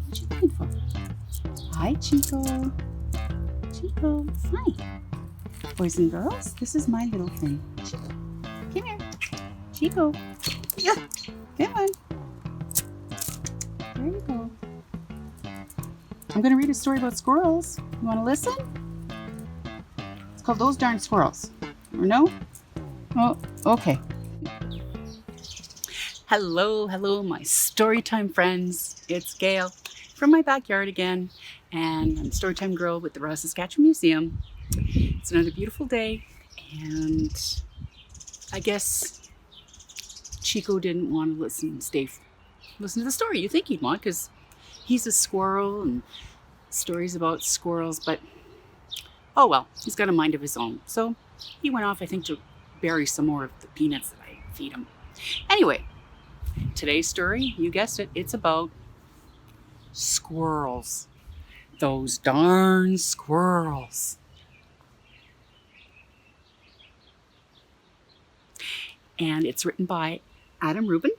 What you looking for? Hi, Chico. Chico, hi. Boys and girls, this is my little thing. Chico, come here. Chico. Yeah. Come on. There you go. I'm going to read a story about squirrels. You want to listen? It's called Those Darn Squirrels. Or no? Oh, okay. Hello, my Storytime friends. It's Gail from my backyard again, and I'm a Storytime girl with the Royal Saskatchewan Museum. It's another beautiful day, and I guess Chico didn't want to listen to the story. You think he'd want, because he's a squirrel and stories about squirrels, but oh well, he's got a mind of his own. So he went off, I think, to bury some more of the peanuts that I feed him. Anyway, today's story, you guessed it, it's about squirrels. Those darn squirrels. And it's written by Adam Rubin,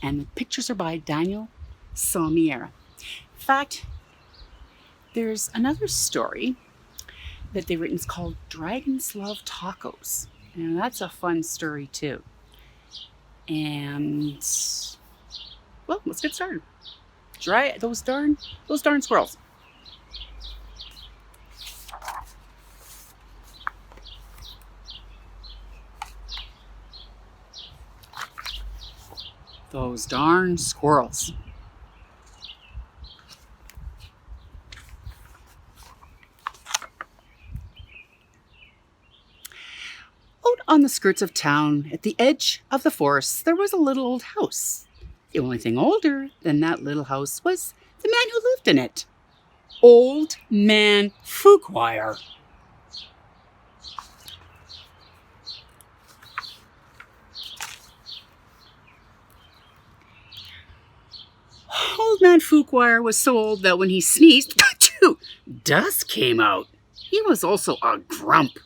and the pictures are by Daniel Salmiera. In fact, there's another story that they've written. It's called Dragons Love Tacos. And that's a fun story too. And well, let's get started. Those darn squirrels. Those darn squirrels. Out on the skirts of town, at the edge of the forest, there was a little old house. The only thing older than that little house was the man who lived in it. Old Man Fookwire. Old Man Fookwire was so old that when he sneezed, dust came out. He was also a grump.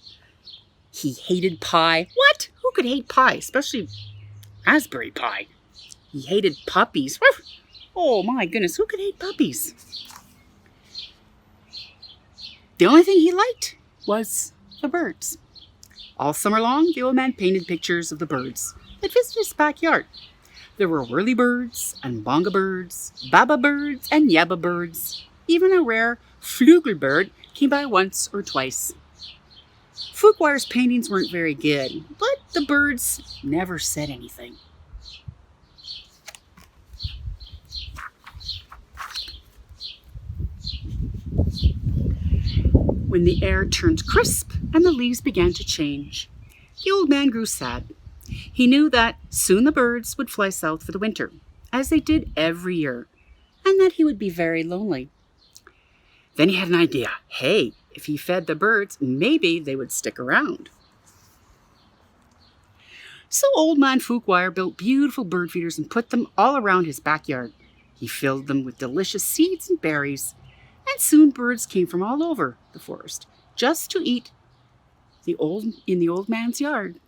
He hated pie. What? Who could hate pie? Especially raspberry pie. He hated puppies. Oh my goodness, who could hate puppies? The only thing he liked was the birds. All summer long, the old man painted pictures of the birds that visited his backyard. There were whirlybirds and bonga birds, baba birds and yabba birds. Even a rare flugel bird came by once or twice. Fookwire's paintings weren't very good, but the birds never said anything. When the air turned crisp and the leaves began to change, the old man grew sad. He knew that soon the birds would fly south for the winter, as they did every year, and that he would be very lonely. Then he had an idea. Hey, if he fed the birds, maybe they would stick around. So Old Man Fookwire built beautiful bird feeders and put them all around his backyard. He filled them with delicious seeds and berries, and soon birds came from all over the forest just to eat in the old man's yard.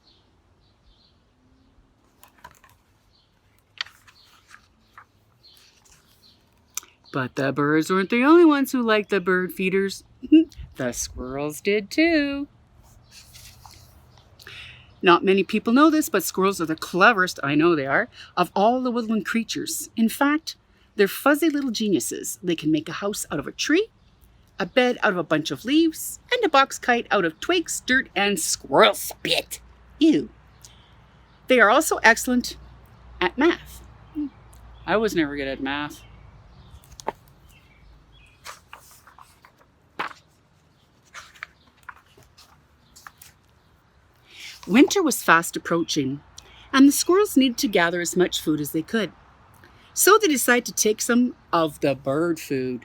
But the birds weren't the only ones who liked the bird feeders. The squirrels did too. Not many people know this, but squirrels are the cleverest, I know they are, of all the woodland creatures. In fact, they're fuzzy little geniuses. They can make a house out of a tree, a bed out of a bunch of leaves, and a box kite out of twigs, dirt, and squirrel spit. Ew. They are also excellent at math. I was never good at math. Winter was fast approaching, and the squirrels needed to gather as much food as they could. So they decided to take some of the bird food.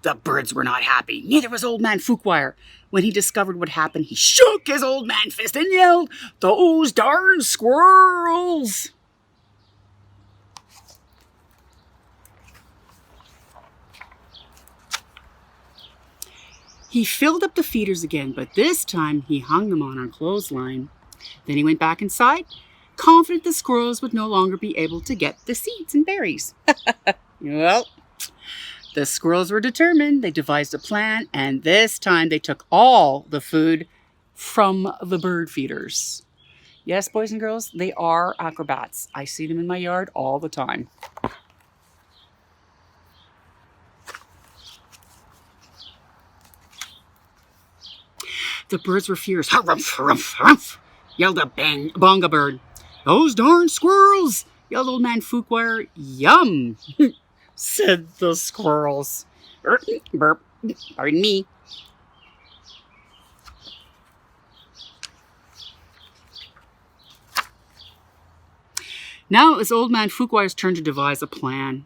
The birds were not happy. Neither was Old Man Fookwire. When he discovered what happened, he shook his old man fist and yelled, "Those darn squirrels!" He filled up the feeders again, but this time he hung them on a clothesline. Then he went back inside, confident the squirrels would no longer be able to get the seeds and berries. Well, the squirrels were determined. They devised a plan, and this time they took all the food from the bird feeders. Yes, boys and girls, they are acrobats. I see them in my yard all the time. The birds were fierce. Harumph, harumph, harumph, yelled a bonga bird. Those darn squirrels, yelled old man Fookwire. Yum, said the squirrels. Burp, pardon me. Now it was old man Fookwire's turn to devise a plan.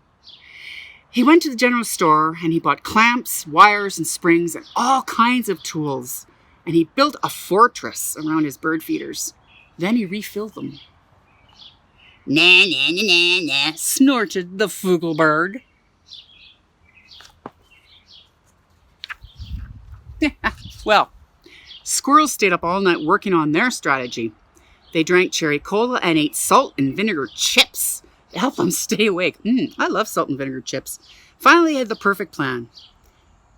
He went to the general store and he bought clamps, wires, and springs and all kinds of tools. And he built a fortress around his bird feeders. Then he refilled them. Na, na, na, na, na, snorted the Fooglebird. Well, squirrels stayed up all night working on their strategy. They drank cherry cola and ate salt and vinegar chips to help them stay awake. I love salt and vinegar chips. Finally, they had the perfect plan.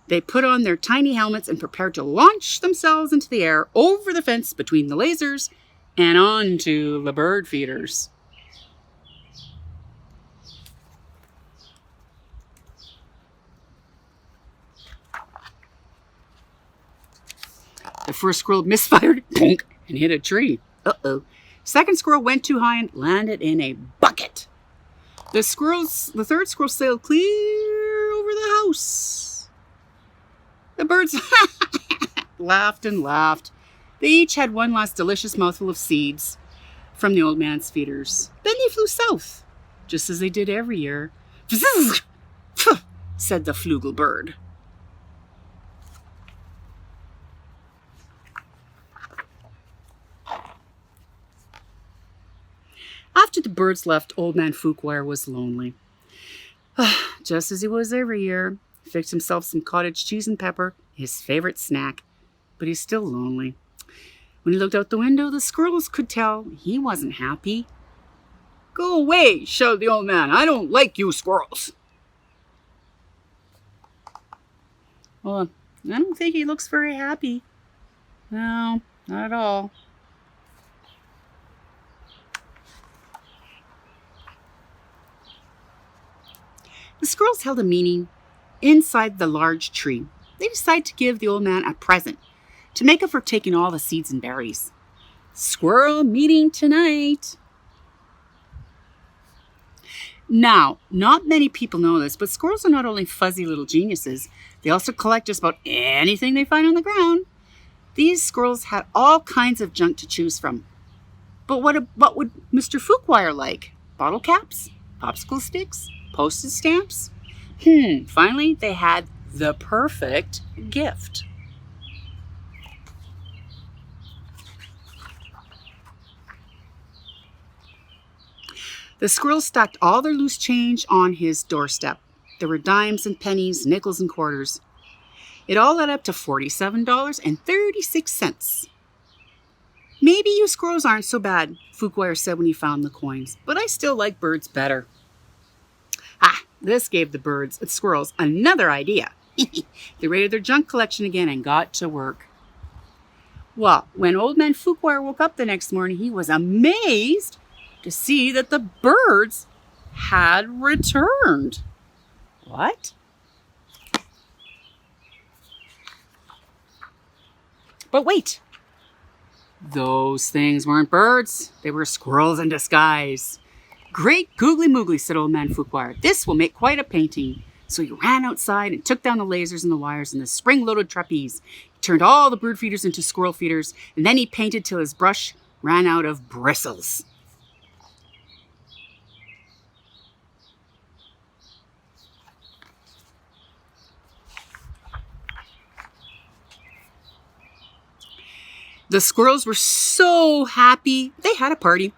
They put on their tiny helmets and prepared to launch themselves into the air over the fence between the lasers and onto the bird feeders. The first squirrel misfired and hit a tree. Uh-oh. Second squirrel went too high and landed in a bucket. The third squirrel sailed clear over the house. The birds laughed and laughed. They each had one last delicious mouthful of seeds from the old man's feeders. Then they flew south, just as they did every year. Said the Flugelbird. After the birds left, old man Fookwire was lonely. Just as he was every year. He fixed himself some cottage cheese and pepper, his favorite snack. But he's still lonely. When he looked out the window, the squirrels could tell he wasn't happy. Go away, shouted the old man. I don't like you squirrels. Well, I don't think he looks very happy. No, not at all. The squirrels held a meeting inside the large tree. They decided to give the old man a present to make up for taking all the seeds and berries. Squirrel meeting tonight. Now, not many people know this, but squirrels are not only fuzzy little geniuses, they also collect just about anything they find on the ground. These squirrels had all kinds of junk to choose from. But what would Mr. Fookwire like? Bottle caps? Popsicle sticks? Postage stamps? Finally, they had the perfect gift. The squirrels stacked all their loose change on his doorstep. There were dimes and pennies, nickels and quarters. It all added up to $47.36. Maybe you squirrels aren't so bad, Fookwire said when he found the coins, but I still like birds better. This gave the squirrels another idea. They raided their junk collection again and got to work. Well, when old man Fookwire woke up the next morning, he was amazed to see that the birds had returned. What? But wait, those things weren't birds. They were squirrels in disguise. Great googly moogly, said old man Fookwire. This will make quite a painting. So he ran outside and took down the lasers and the wires and the spring-loaded trapeze. He turned all the bird feeders into squirrel feeders, and then he painted till his brush ran out of bristles. The squirrels were so happy, they had a party.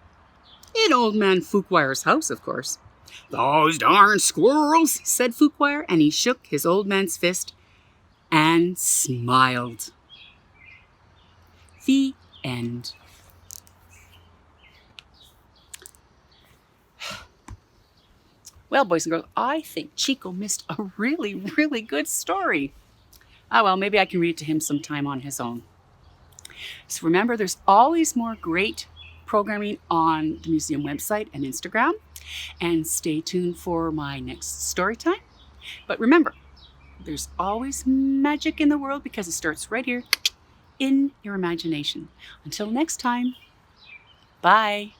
In old man Fookwire's house, of course. Those darn squirrels, said Fookwire, and he shook his old man's fist and smiled. The end. Well, boys and girls, I think Chico missed a really, really good story. Ah, well, maybe I can read it to him sometime on his own. So remember, there's always more great programming on the museum website and Instagram. And stay tuned for my next story time. But remember, there's always magic in the world because it starts right here in your imagination. Until next time, bye.